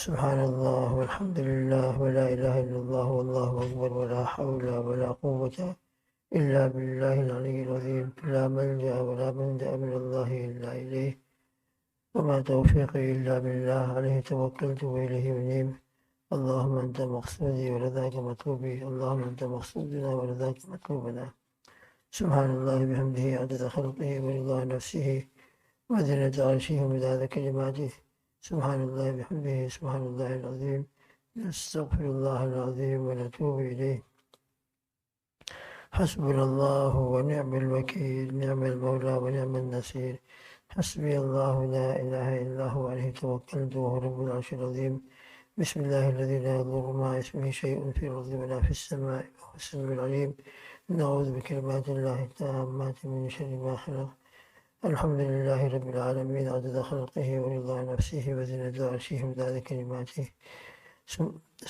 سبحان اللہ والحمد للہ ولا الہ الا اللہ واللہ اکبر ولا حول ولا قوة الا باللہ العلی العظیم لا ملجأ ولا منجأ من اللہ الا الیہ وما توفیقی الا باللہ علیہ توکلت والیہ انیب اللہم انت مقصودی ورضاک مطلوبی اللہم انت مقصودنا ورضاک مطلوبنا سبحان اللہ بحمدہ عدد خلقہ ورضا نفسہ وزنة عرشه ومداد كلماته سبحان الله بحمده سبحان الله العظيم نستغفر الله العظيم ونتوب إليه حسبنا الله ونعم الوكيل نعم المولى ونعم النصير حسبي الله لا إله إلا هو عليه توكلت وهو رب العرش العظيم بسم الله الذي لا يضر مع اسمه شيء في الأرض ولا في السماء وهو السميع العليم نعوذ بكلمات الله التامات من شر ما خلق الحمد لله رب العالمين عدد خلقه ورضا نفسه وزنة عرشه ومداد كلماته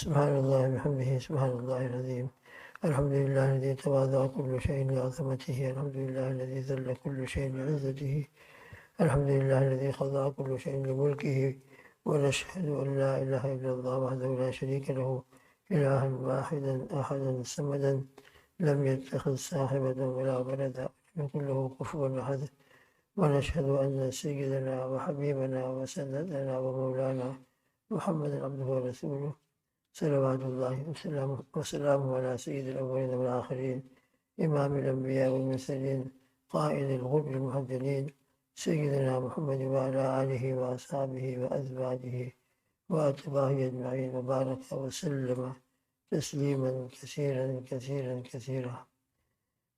سبحان الله بحمده سبحان الله العظيم الحمد لله الذي تواضع كل شيء لعظمته الحمد لله الذي ذل كل شيء لعزته الحمد لله الذي خضع كل شيء لملكه ونشهد أن لا إله إلا الله وحده لا شريك له إلها واحدا أحدا صمدا لم يتخذ صاحبة ولا ولدا ولم يكن له كفوا أحد ونشهد أن سيدنا وحبيبنا وسندنا ومولانا محمد عبده ورسوله صلوات الله وسلامه على سيد الأولين والآخرين إمام الأنبياء والمرسلين قائد الغر المهجلين سيدنا محمد وعلى آله وأصحابه وأزواجه وأتباعه أجمعين وبارك وسلم تسليما كثيرا كثيرا كثيرا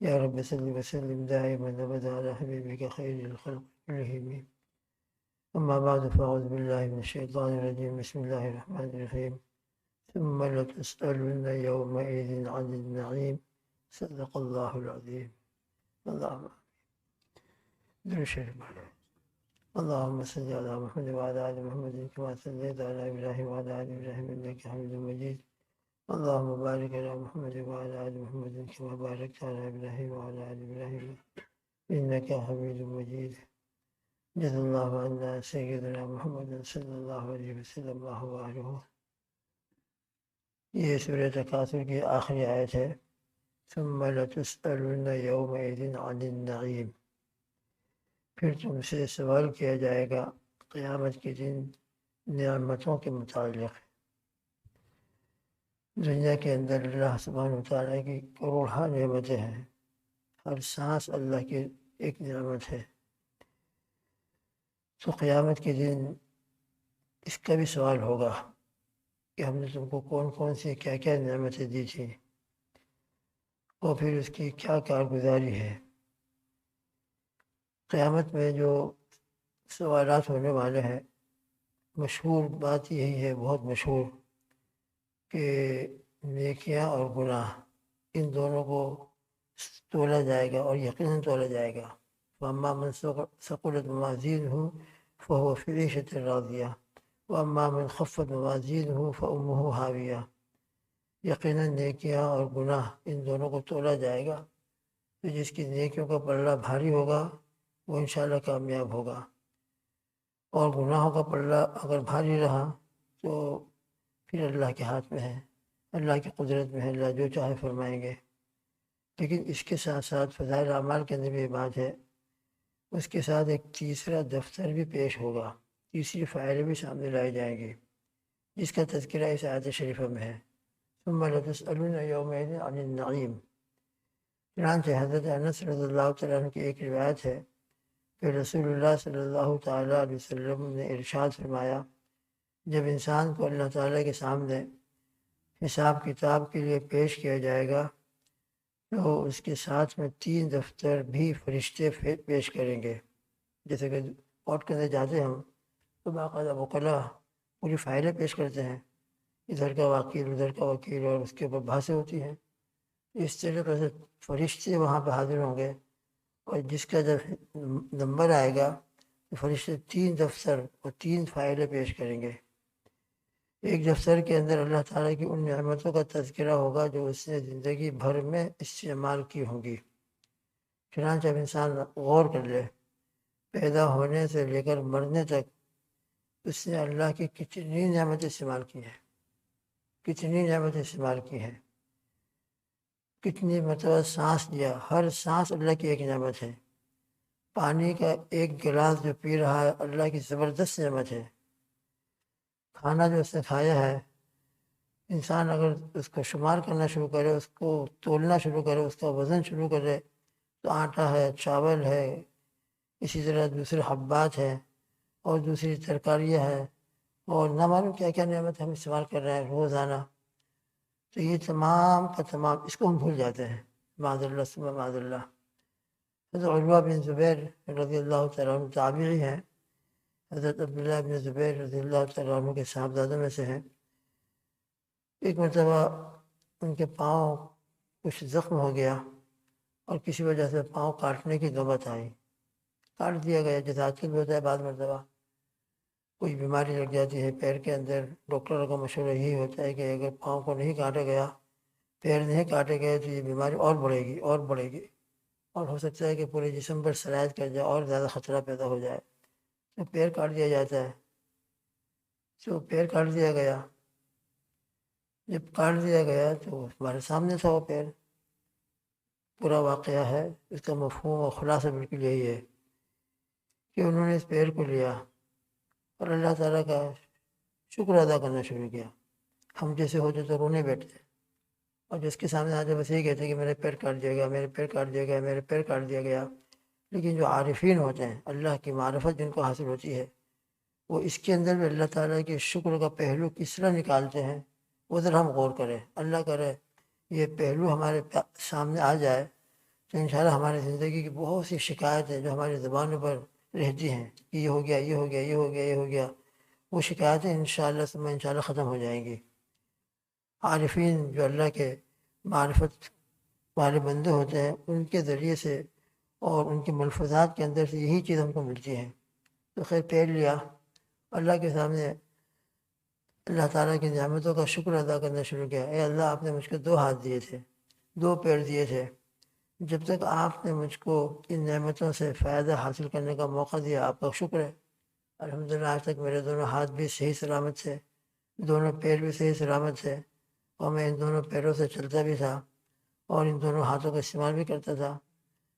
يا رب صل وسلم دائما أبدا على حبيبك خير الخلق كلهم أما بعد فأعوذ بالله من الشيطان الرجيم بسم الله الرحمن الرحيم ثم لتسألن يومئذ عن النعيم صدق الله العظيم اللهم درود شریف اللهم صل على محمد وعلى آل محمد كما صليت على إبراهيم وعلى آل إبراهيم إنك حميد مجيد اللهم بارك على محمد وعلى آل محمد كما باركت على إبراهيم وعلى آل إبراهيم إنك حميد مجيد جزا الله عنا سيدنا محمد صلی اللہ علیہ وسلم وآلہ. یہ سورہ تکاثر کی آخری آیت ہے. ثم لتسألن یومئذ عن النعیم. پھر تم سے سوال کیا جائے گا قیامت کے دن نعمتوں کے متعلق. دنیا کے اندر اللہ سبحانہ وتعالیٰ کی کروڑہ نعمتیں ہیں. ہر سانس اللہ کی ایک نعمت ہے. تو قیامت کے دن اس کا بھی سوال ہوگا کہ ہم نے تم کو کون کون سی کیا کیا نعمتیں دی تھیں اور پھر اس کی کیا کارگزاری ہے. قیامت میں جو سوالات ہونے والے ہیں، مشہور بات یہی ہے، بہت مشہور، کہ نیکیاں اور گناہ ان دونوں کو تولا جائے گا اور یقیناً تولا جائے گا. وَأَمَّا مَنْ ثَقُلَتْ مَوَازِينُهُ فَهُوَ فِي عِيشَةٍ رَاضِيَةٍ وَأَمَّا مَنْ خَفَّتْ مَوَازِينُهُ فَأُمُّهُ هَاوِيَةٌ. یقیناً نیکیاں اور گناہ ان دونوں کو تولا جائے گا. تو جس کی نیکیوں کا پلڑا بھاری ہوگا وہ انشاءاللہ کامیاب ہوگا، اور گناہوں کا پلڑا اگر بھاری رہا تو پھر اللہ کے ہاتھ میں ہے، اللہ کی قدرت میں ہے، اللہ جو چاہے فرمائیں گے. لیکن اس کے ساتھ ساتھ فضائل اعمال کے اندر بھی یہ بات ہے، اس کے ساتھ ایک تیسرا دفتر بھی پیش ہوگا، تیسری فائلیں بھی سامنے لائی جائیں گی، جس کا تذکرہ اس آیت شریفہ میں ہے. ثم لتسألن یومئذ عن النعیم. چنانچہ حضرت انس رضی اللہ تعالیٰ عنہ کی ایک روایت ہے کہ رسول اللہ صلی اللہ تعالیٰ علیہ وسلم نے ارشاد فرمایا، جب انسان کو اللہ تعالیٰ کے سامنے حساب کتاب کے لیے پیش کیا جائے گا تو اس کے ساتھ میں 3 دفتر بھی فرشتے پیش کریں گے. جیسے کہ کورٹ کے اندر جاتے ہیں ہم تو باقاعدہ وکلا پوری فائلیں پیش کرتے ہیں، ادھر کا وکیل ادھر کا وکیل، اور اس کے اوپر بحثیں ہوتی ہیں. اس طریقے سے فرشتے وہاں پہ حاضر ہوں گے، اور جس کا جب نمبر آئے گا تو فرشتے 3 دفتر اور 3 فائلیں پیش کریں گے. ایک دفتر کے اندر اللہ تعالیٰ کی ان نعمتوں کا تذکرہ ہوگا جو اس نے زندگی بھر میں استعمال کی ہوں گی. چنانچہ اب انسان غور کر لے، پیدا ہونے سے لے کر مرنے تک اس نے اللہ کی کتنی نعمتیں استعمال کی ہیں، کتنی نعمتیں استعمال کی ہیں، کتنی مرتبہ سانس لیا، ہر سانس اللہ کی ایک نعمت ہے۔ پانی کا ایک گلاس جو پی رہا ہے اللہ کی زبردست نعمت ہے۔ کھانا جو اس نے کھایا ہے، انسان اگر اس کو شمار کرنا شروع کرے، اس کو تولنا شروع کرے، اس کا وزن شروع کرے، تو آٹا ہے، چاول ہے، اسی طرح دوسرے حبات ہیں اور دوسری ترکاریاں ہیں، اور نہ معلوم کیا کیا نعمت ہم استعمال کر رہے ہیں روزانہ۔ تو یہ تمام کا تمام اس کو ہم بھول جاتے ہیں، معاذ اللہ ثم معاذ اللہ۔ حضرت عروہ بن زبیر رضی اللہ تعالیٰ عنہ تابعی ہیں، حضرت عبداللہ بن زبیر رضی اللہ تعالیٰ عنہ کے صاحبزادوں میں سے ہیں۔ ایک مرتبہ ان کے پاؤں کچھ زخم ہو گیا اور کسی وجہ سے پاؤں کاٹنے کی نوبت آئی، کاٹ دیا گیا، جیسے آج کل بھی ہوتا ہے بعض مرتبہ کوئی بیماری لگ جاتی ہے پیر کے اندر، ڈاکٹروں کا مشورہ یہی ہوتا ہے کہ اگر پاؤں کو نہیں کاٹا گیا، پیر نہیں کاٹے گئے، تو یہ بیماری اور بڑھے گی اور بڑھے گی، اور ہو سکتا ہے کہ پورے جسم پر سرایت کر جائے اور زیادہ خطرہ پیدا ہو جائے، تو پیر کاٹ دیا جاتا ہے۔ تو پیر کاٹ دیا گیا، جب کاٹ دیا گیا تو ہمارے سامنے تھا وہ پیر، پورا واقعہ ہے، اس کا مفہوم اور خلاصہ بالکل یہی ہے کہ انہوں نے اس پیر کو لیا اور اللہ تعالیٰ کا شکر ادا کرنا شروع کیا۔ ہم جیسے ہوتے تو رونے بیٹھتے، اور جس کے سامنے آتے بس یہی کہتے کہ میرے پیر کاٹ دیا گیا، میرے پیر کاٹ دیا گیا، میرے پیر کاٹ دیا گیا۔ لیکن جو عارفین ہوتے ہیں، اللہ کی معرفت جن کو حاصل ہوتی ہے، وہ اس کے اندر بھی اللہ تعالیٰ کے شکر کا پہلو کس طرح نکالتے ہیں، ادھر ہم غور کریں۔ اللہ کرے یہ پہلو ہمارے سامنے آ جائے تو انشاءاللہ ہماری زندگی کی بہت سی شکایتیں جو ہماری زبانوں پر رہتی ہیں کہ یہ ہو گیا، یہ ہو گیا، یہ ہو گیا، یہ ہو گیا، وہ شکایتیں انشاءاللہ ختم ہو جائیں گی۔ عارفین جو اللہ کے معرفت والے بندے ہوتے ہیں، ان کے ذریعے سے اور ان کے ملفوظات کے اندر سے یہی چیز ہم کو ملتی ہے۔ تو خیر پیر لیا، اللہ کے سامنے اللہ تعالیٰ کی نعمتوں کا شکر ادا کرنا شروع کیا۔ اے اللہ، آپ نے مجھ کو 2 ہاتھ دیے تھے، 2 پیر دیے تھے، جب تک آپ نے مجھ کو ان نعمتوں سے فائدہ حاصل کرنے کا موقع دیا، آپ کا شکر ہے۔ الحمدللہ آج تک میرے دونوں ہاتھ بھی صحیح سلامت تھے، دونوں پیر بھی صحیح سلامت تھے، اور میں ان دونوں پیروں سے چلتا بھی تھا اور ان دونوں ہاتھوں کا استعمال بھی کرتا تھا۔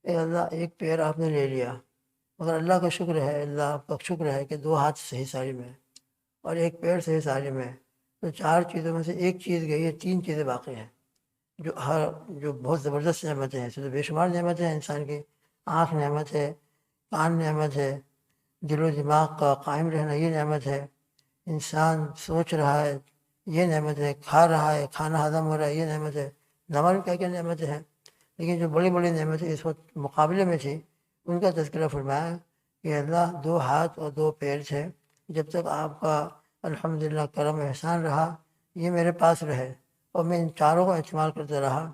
اے اللہ، ایک پیر آپ نے لے لیا، مگر اللہ کا شکر ہے، اللہ آپ کا شکر ہے کہ 2 ہاتھ صحیح سالم ہے اور ایک پیر صحیح سالم ہے، تو 4 چیزوں میں سے ایک چیز گئی ہے، 3 چیزیں باقی ہیں، جو بہت زبردست نعمتیں ہیں، بے شمار نعمتیں ہیں انسان کی۔ آنکھ نعمت ہے، کان نعمت ہے، دل و دماغ کا قائم رہنا یہ نعمت ہے، انسان سوچ رہا ہے یہ نعمت ہے، کھا رہا ہے، کھانا ہضم ہو رہا ہے یہ نعمت ہے، نہ معلوم کیا کیا نعمتیں ہیں۔ لیکن جو بڑی بڑی نعمتیں اس وقت مقابلے میں تھی، ان کا تذکرہ فرمایا کہ اللہ 2 ہاتھ اور 2 پیر تھے، جب تک آپ کا الحمدللہ کرم احسان رہا، یہ میرے پاس رہے اور میں ان چاروں کا استعمال کرتا رہا۔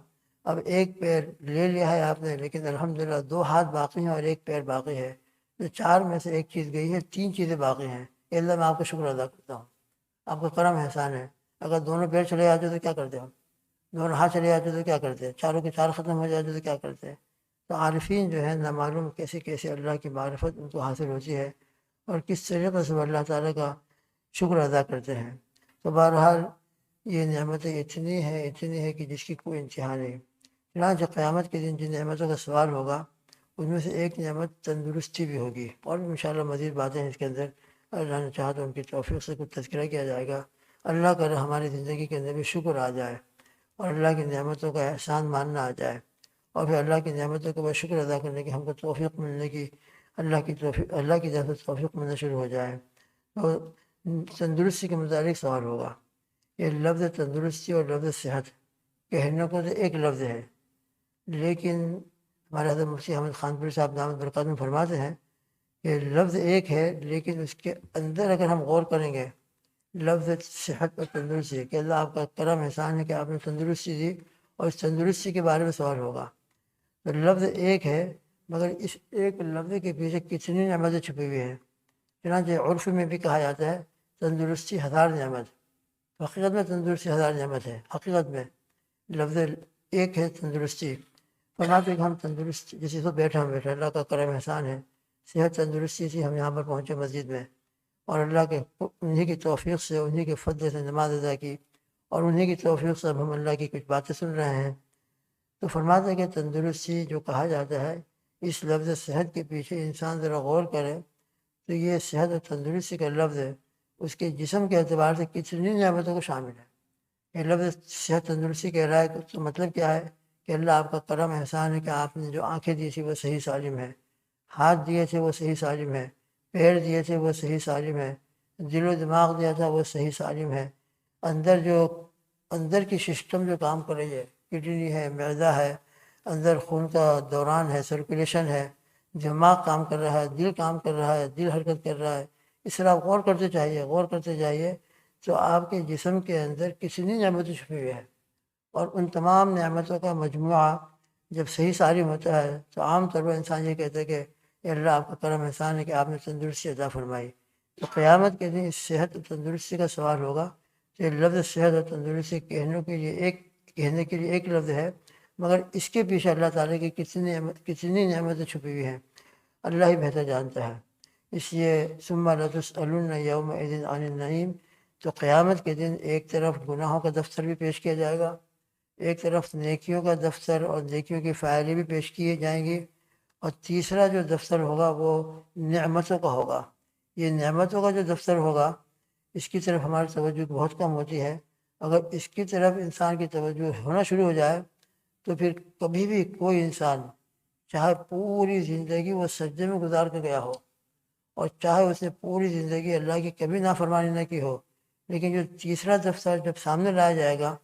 اب ایک پیر لے لیا ہے آپ نے، لیکن الحمدللہ 2 ہاتھ باقی ہیں اور ایک پیر باقی ہے، تو 4 میں سے ایک چیز گئی ہے، 3 چیزیں باقی ہیں۔ اے اللہ، میں آپ کا شکر ادا کرتا ہوں، آپ کا کرم احسان ہے۔ اگر دونوں پیر چلے جاتے تو کیا کرتے ہم؟ دونوں ہاتھ چلے جاتے تو کیا کرتے؟ چاروں کے 4 ختم ہو جاتے تو کیا کرتے؟ تو عارفین جو ہے نہ معلوم کیسے کیسے اللہ کی معرفت ان کو حاصل ہوتی ہے اور کس طریقے سے وہ اللہ تعالیٰ کا شکر ادا کرتے ہیں۔ تو بہرحال یہ نعمتیں اتنی ہیں کہ جس کی کوئی انتہا نہیں۔ چنانچہ قیامت کے دن جن نعمتوں کا سوال ہوگا، ان میں سے ایک نعمت تندرستی بھی ہوگی، اور بھی انشاءاللہ مزید باتیں ہیں اس کے اندر، اللہ نے چاہا تو ان کی توفیق سے کچھ تذکرہ کیا جائے گا۔ اللہ کرے ہماری زندگی کے اندر بھی شکر آ جائے اور اللہ کی نعمتوں کا احسان ماننا آ جائے، اور پھر اللہ کی نعمتوں کے بعد شکر ادا کرنے کی ہم کو توفیق ملنے کی، اللہ کی طرف سے توفیق ملنا شروع ہو جائے۔ تو تندرستی کے متعلق سوال ہوگا۔ یہ لفظ تندرستی اور لفظ صحت کہنے کو تو ایک لفظ ہے، لیکن ہمارے حضرت مفتی احمد خان پوری صاحب دامت برکاتہ میں فرماتے ہیں کہ لفظ ایک ہے، لیکن اس کے اندر اگر ہم غور کریں گے، لفظ صحت اور تندرستی کہ اللہ آپ کا کرم احسان ہے کہ آپ نے تندرستی دی، اور اس تندرستی کے بارے میں سوال ہوگا۔ تو لفظ ایک ہے، مگر اس ایک لفظ کے پیچھے کتنی نعمتیں چھپی ہوئی ہیں۔ چنانچہ عرف میں بھی کہا جاتا ہے تندرستی 1000 نعمت، حقیقت میں تندرستی 1000 نعمت ہے۔ حقیقت میں لفظ ایک ہے تندرستی، فرماتے کہ ہم تندرست جیسے تو بیٹھا اللہ کا کرم احسان ہے، صحت تندرستی تھی، ہم یہاں پر پہنچے مسجد میں، اور اللہ کے انہی کی توفیق سے، انہی کے فضل سے نماز ادا کی، اور انہی کی توفیق سے اب ہم اللہ کی کچھ باتیں سن رہے ہیں۔ تو فرماتے ہیں کہ تندرستی جو کہا جاتا ہے، اس لفظ صحت کے پیچھے انسان ذرا غور کرے تو یہ صحت اور تندرستی کا لفظ ہے، اس کے جسم کے اعتبار سے کتنی نعمتوں کو شامل ہے۔ یہ لفظ صحت تندرستی کہہ رہا ہے تو مطلب کیا ہے کہ اللہ آپ کا کرم احسان ہے کہ آپ نے جو آنکھیں دی تھی وہ صحیح سالم ہے، ہاتھ دیے تھے وہ صحیح سالم ہے، پیر دیے تھے وہ صحیح سالم ہے، دل و دماغ دیا تھا وہ صحیح سالم ہے، اندر کی سسٹم جو کام کر رہی ہے، کڈنی ہے، معدہ ہے، اندر خون کا دوران ہے، سرکولیشن ہے، دماغ کام کر رہا ہے، دل کام کر رہا ہے، دل حرکت کر رہا ہے، اس طرح آپ غور کرتے جائیے تو آپ کے جسم کے اندر کتنی نعمتیں چھپی ہوئی ہے، اور ان تمام نعمتوں کا مجموعہ جب صحیح سالم ہوتا ہے تو عام طور پر انسان یہ کہتا ہے کہ اے اللہ آپ کا کرم احسان ہے کہ آپ نے تندرستی عطا فرمائی۔ تو قیامت کے دن اس صحت اور تندرستی کا سوال ہوگا۔ تو یہ لفظ صحت اور تندرستی کہنے کے لیے ایک لفظ ہے، مگر اس کے پیچھے اللہ تعالیٰ کی کتنی نعمتیں چھپی ہوئی ہیں اللہ ہی بہتر جانتا ہے۔ اس لیے ثم لتسألن یومئذ عن النعیم، تو قیامت کے دن ایک طرف گناہوں کا دفتر بھی پیش کیا جائے گا، ایک طرف نیکیوں کا دفتر اور نیکیوں کی فائلیں بھی پیش کیے جائیں گی، اور تیسرا جو دفتر ہوگا وہ نعمتوں کا ہوگا۔ یہ نعمتوں کا جو دفتر ہوگا اس کی طرف ہماری توجہ بہت کم ہوتی ہے۔ اگر اس کی طرف انسان کی توجہ ہونا شروع ہو جائے تو پھر کبھی بھی کوئی انسان چاہے پوری زندگی وہ سجدے میں گزار کے گیا ہو، اور چاہے اس نے پوری زندگی اللہ کی کبھی نافرمانی نہ کی ہو، لیکن جو تیسرا دفتر جب سامنے لایا جائے گا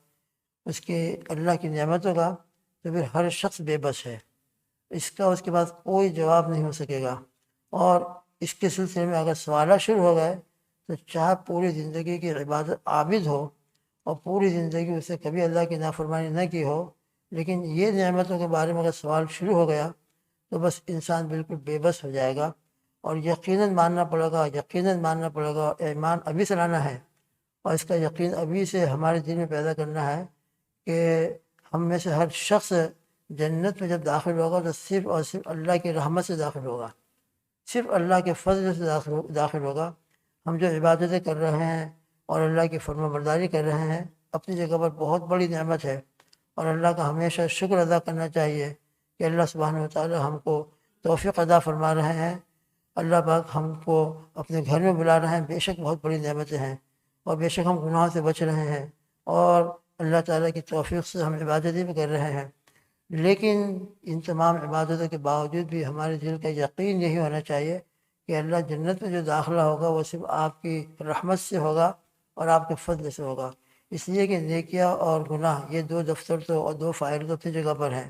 اس کے اللہ کی نعمتوں کا، تو پھر ہر شخص بے بس ہے، اس کا اس کے پاس کوئی جواب نہیں ہو سکے گا۔ اور اس کے سلسلے میں اگر سوالات شروع ہو گئے تو چاہے پوری زندگی کی عبادت عابد ہو اور پوری زندگی اسے کبھی اللہ کی نافرمانی نہ کی ہو، لیکن یہ نعمتوں کے بارے میں اگر سوال شروع ہو گیا تو بس انسان بالکل بے بس ہو جائے گا، اور یقیناً ماننا پڑے گا، ایمان ابھی سے لانا ہے، اور اس کا یقین ابھی سے ہمارے دل میں پیدا کرنا ہے کہ ہم میں سے ہر شخص جنت میں جب داخل ہوگا تو صرف اور صرف اللہ کی رحمت سے داخل ہوگا، صرف اللہ کے فضل سے داخل ہوگا۔ ہم جو عبادتیں کر رہے ہیں اور اللہ کی فرما برداری کر رہے ہیں اپنی جگہ پر بہت بڑی نعمت ہے، اور اللہ کا ہمیشہ شکر ادا کرنا چاہیے کہ اللہ سبحانہ و تعالی ہم کو توفیق عطا فرما رہے ہیں، اللہ پاک ہم کو اپنے گھر میں بلا رہے ہیں، بے شک بہت بڑی نعمتیں ہیں، اور بے شک ہم گناہوں سے بچ رہے ہیں، اور اللہ تعالیٰ کی توفیق سے ہم عبادتیں بھی کر رہے ہیں۔ لیکن ان تمام عبادتوں کے باوجود بھی ہمارے دل کا یقین یہی ہونا چاہیے کہ اللہ جنت میں جو داخلہ ہوگا وہ صرف آپ کی رحمت سے ہوگا اور آپ کے فضل سے ہوگا، اس لیے کہ نیکیاں اور گناہ یہ دو دفتر تو اور دو فائل تو اپنی جگہ پر ہیں،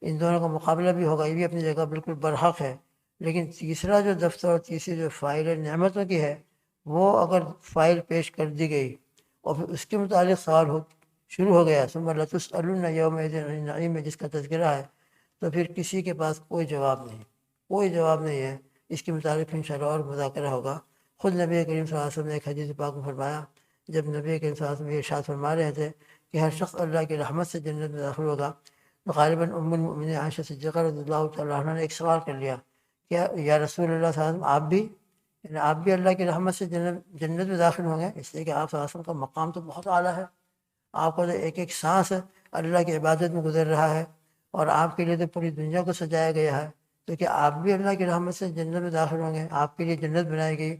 ان دونوں کا مقابلہ بھی ہوگا، یہ بھی اپنی جگہ بالکل برحق ہے، لیکن تیسرا جو دفتر اور تیسری جو فائل نعمتوں کی ہے وہ اگر فائل پیش کر دی گئی اور پھر اس کے متعلق سوال شروع ہو گیا، ثم لتسألن یومئذ عن النعیم میں جس کا تذکرہ ہے، تو پھر کسی کے پاس کوئی جواب نہیں ہے۔ اس کے متعلق انشاءاللہ اور مذاکرہ ہوگا۔ خود نبی کریم صلی اللہ علیہ وسلم نے ایک حدیث پاک میں فرمایا، جب نبی کریم صلی اللہ علیہ وسلم یہ ارشاد فرما رہے تھے کہ ہر شخص اللہ کی رحمت سے جنت میں داخل ہوگا، تو غالباً ام المؤمنین عائشہ صدیقہ رضی اللہ تعالیٰ عنہ نے ایک سوال کر لیا کہ یا رسول اللہ صلی اللہ علیہ وسلم آپ بھی اللہ کی رحمت سے جنت میں داخل ہوں گے؟ اس لیے کہ آپ صلی اللہ علیہ وسلم کا مقام تو بہت اعلیٰ ہے، آپ کو تو ایک ایک سانس اللہ کی عبادت میں گزر رہا ہے، اور آپ کے لیے تو پوری دنیا کو سجایا گیا ہے، تو کہ آپ بھی اللہ کی رحمت سے جنت میں داخل ہوں گے؟ آپ کے لیے جنت بنائی گئی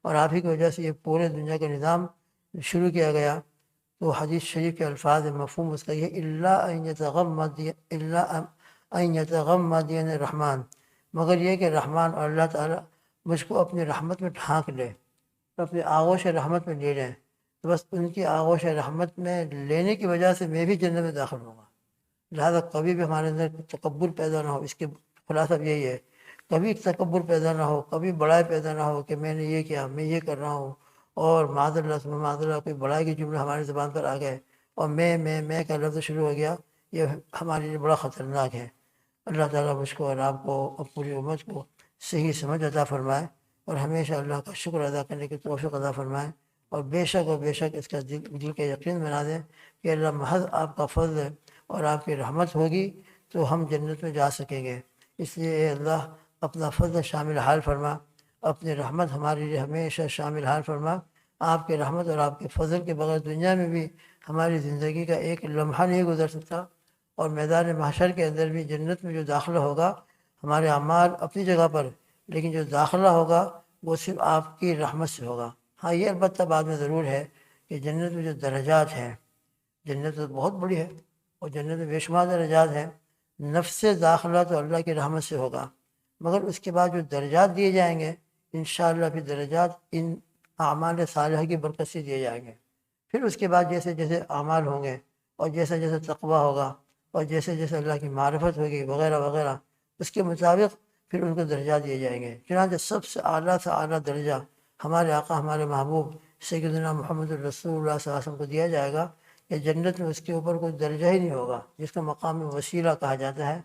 اور آپ ہی کی وجہ سے یہ پورے دنیا کا نظام شروع کیا گیا۔ تو حدیث شریف کے الفاظ مفہوم اس کا یہ الا ان یتغمدنی الرحمن، مگر یہ کہ رحمان اور اللہ تعالیٰ مجھ کو اپنی رحمت میں ڈھانک لے، اپنی آغوش رحمت میں لے لیں، تو بس ان کی آغوش رحمت میں لینے کی وجہ سے میں بھی جنت میں داخل ہوں گا۔ لہٰذا کبھی بھی ہمارے اندر تکبر پیدا نہ ہو، اس کے خلاصہ یہی ہے، کبھی تکبر پیدا نہ ہو، کبھی بڑائی پیدا نہ ہو کہ میں نے یہ کیا، میں یہ کر رہا ہوں، اور معاذ اللہ کوئی بڑائی کی جملے ہماری زبان پر آ گئے اور میں کا لفظ شروع ہو گیا، یہ ہمارے لیے بڑا خطرناک ہے۔ اللہ تعالیٰ مجھ کو اور آپ کو اور پوری امت کو صحیح سمجھ عطا فرمائے، اور ہمیشہ اللہ کا شکر ادا کرنے کی توفیق عطا فرمائے، اور بے شک اس کا دل کا یقین بنا دیں کہ اللہ محض آپ کا فضل اور آپ کی رحمت ہوگی تو ہم جنت میں جا سکیں گے۔ اس لیے اے اللہ اپنا فضل شامل حال فرما، اپنی رحمت ہمارے لیے ہمیشہ شامل حال فرما۔ آپ کی رحمت اور آپ کے فضل کے بغیر دنیا میں بھی ہماری زندگی کا ایک لمحہ نہیں گزر سکتا، اور میدان محشر کے اندر بھی جنت میں جو داخلہ ہوگا ہمارے اعمال اپنی جگہ پر، لیکن جو داخلہ ہوگا وہ صرف آپ کی رحمت سے ہوگا۔ ہاں یہ البتہ بعد میں ضرور ہے کہ جنت میں جو درجات ہیں، جنت تو بہت بڑی ہے اور جنت میں بے شمار درجات ہیں، نفس سے داخلہ تو اللہ کی رحمت سے ہوگا، مگر اس کے بعد جو درجات دیے جائیں گے انشاءاللہ پھر درجات ان اعمال صالحہ کی برکت سے دیے جائیں گے۔ پھر اس کے بعد جیسے جیسے اعمال ہوں گے اور جیسے جیسے تقویٰ ہوگا اور جیسے جیسے اللہ کی معرفت ہوگی وغیرہ وغیرہ، اس کے مطابق پھر ان کو درجات دیے جائیں گے۔ چنانچہ سب سے اعلیٰ سے اعلیٰ درجہ ہمارے آقا ہمارے محبوب سیدنا محمد الرسول اللہ صلی اللہ علیہ وسلم کو دیا جائے گا کہ جنت میں اس کے اوپر کوئی درجہ ہی نہیں ہوگا، جس کو مقام وسیلہ کہا جاتا ہے،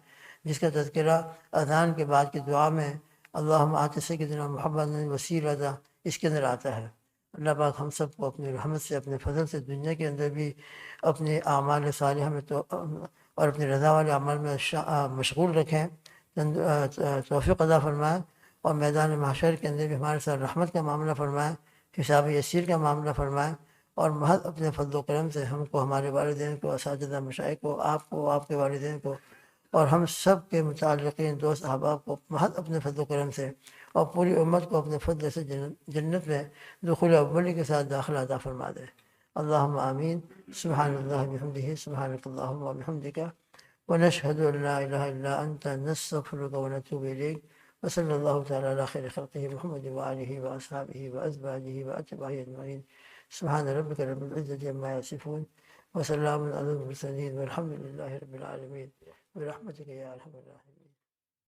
جس کا تذکرہ اذان کے بعد کی دعا میں اللہم آت سیدنا محمد وسیلۃ اس کے اندر آتا ہے۔ اللہ پاک ہم سب کو اپنی رحمت سے اپنے فضل سے دنیا کے اندر بھی اپنے اعمال صالحہ میں اور اپنے رضا والے اعمال میں مشغول رکھیں، توفیق عطا فرمائیں، اور میدان محشر کے اندر بھی ہمارے ساتھ رحمت کا معاملہ فرمائیں، حساب یسیر کا معاملہ فرمائیں، اور محض اپنے فضل و کرم سے ہم کو، ہمارے والدین کو، اساتذہ مشائخ کو، آپ کے والدین کو، اور ہم سب کے متعلقین دوست احباب کو محض اپنے فضل و کرم سے اور پوری امت کو اپنے فضل سے جنت میں دخول اولی کے ساتھ داخلہ عطا فرما دے۔ اللہم آمین۔ سبحان اللہ بحمدہ، سبحانک اللہم وبحمدک، ونشہد ان لا الہ الا انت، نستغفرک ونتوب الیک، وصلی اللہ تعالی علی خیر خلقہ محمد وآلہ واصحابہ وازواجہ واتباعہ اجمعین۔ سبحان ربک رب العزۃ عما یصفون، وسلام علی المرسلین، والحمد للہ رب العالمین، برحمتک یا ارحم الراحمین۔